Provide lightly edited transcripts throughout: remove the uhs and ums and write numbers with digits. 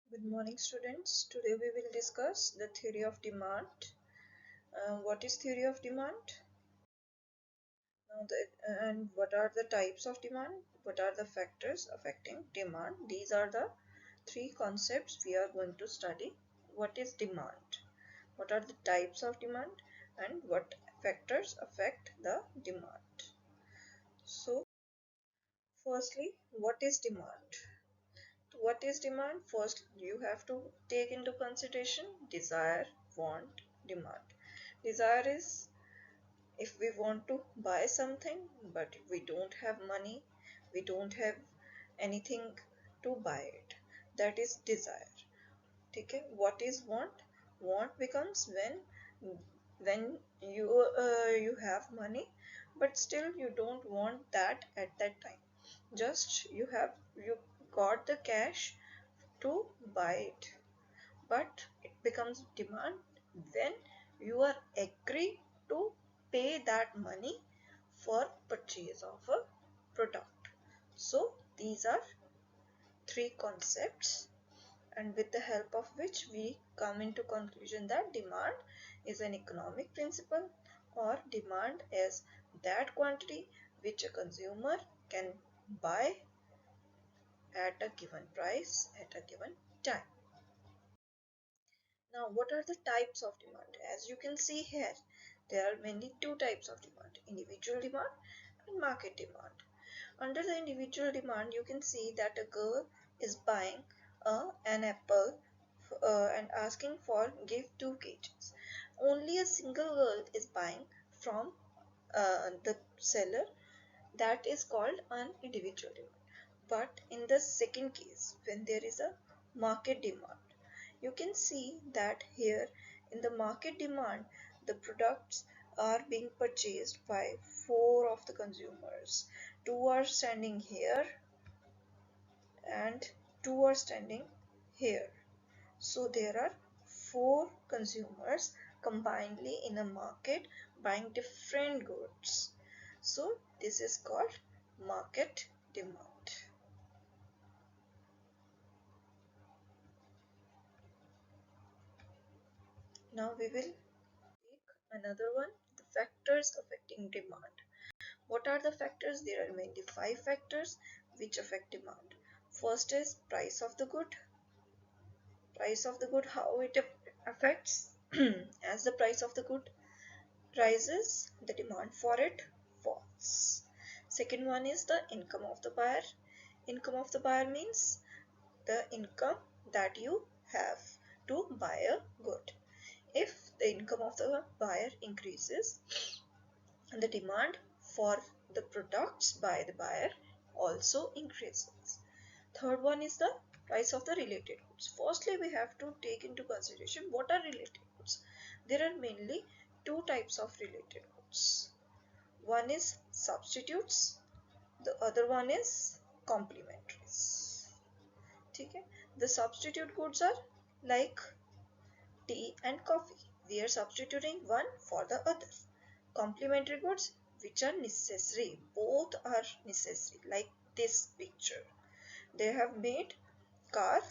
Good morning, students. Today we will discuss the theory of demand. What is theory of demand? And what are the types of demand? What are the factors affecting demand? These are the three concepts we are going to study. What is demand? What are the types of demand? And what factors affect the demand? So, firstly, what is demand? What is demand? First, you have to take into consideration desire, want, demand. Desire is if we want to buy something but we don't have money, we don't have anything to buy it. That is desire. Okay, what is want? Want becomes when you have money but still you don't want that at that time. Just you got the cash to buy it, but it becomes demand when you are agree to pay that money for purchase of a product. So these are three concepts, and with the help of which we come into conclusion that demand is an economic principle, or demand is that quantity which a consumer can buy at a given price at a given time. Now, what are the types of demand? As you can see here, there are mainly two types of demand: individual demand and market demand. Under the individual demand, you can see that a girl is buying an apple and asking for give 2 kgs. Only a single girl is buying from the seller. That is called an individual demand. But in the second case, when there is a market demand, you can see that here in the market demand, the products are being purchased by 4 of the consumers. 2 are standing here and 2 are standing here. So there are 4 consumers combinedly in a market buying different goods. So this is called market demand. Now we will take another one, the factors affecting demand. What are the factors? There are mainly 5 factors which affect demand. First is price of the good. Price of the good, how it affects? As the price of the good rises, the demand for it falls. Second one is the income of the buyer. Income of the buyer means the income that you have to buy a good. If the income of the buyer increases, the demand for the products by the buyer also increases. Third one is the price of the related goods. Firstly, we have to take into consideration what are related goods. There are mainly two types of related goods. One is substitutes, the other one is complementaries. Okay? The substitute goods are like tea and coffee. We are substituting one for the other. Complementary goods which are necessary. Both are necessary, like this picture. They have made car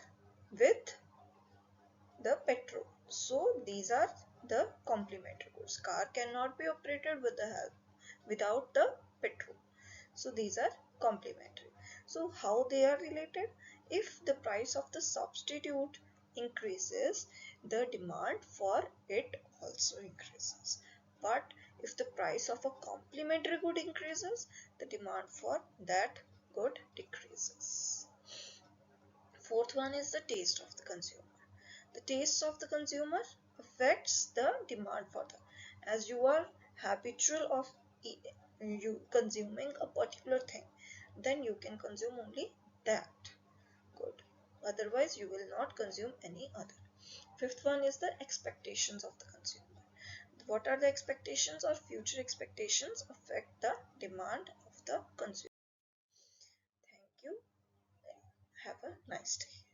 with the petrol. So these are the complementary goods. Car cannot be operated with the help without the petrol. So these are complementary. So how they are related? If the price of the substitute increases, the demand for it also increases. But if the price of a complementary good increases, the demand for that good decreases. Fourth one is the taste of the consumer. The taste of the consumer affects the demand for the, as you are habitual of you consuming a particular thing, then you can consume only that good. Otherwise, you will not consume any other. Fifth one is the expectations of the consumer. What are the expectations or future expectations affect the demand of the consumer? Thank you. Have a nice day.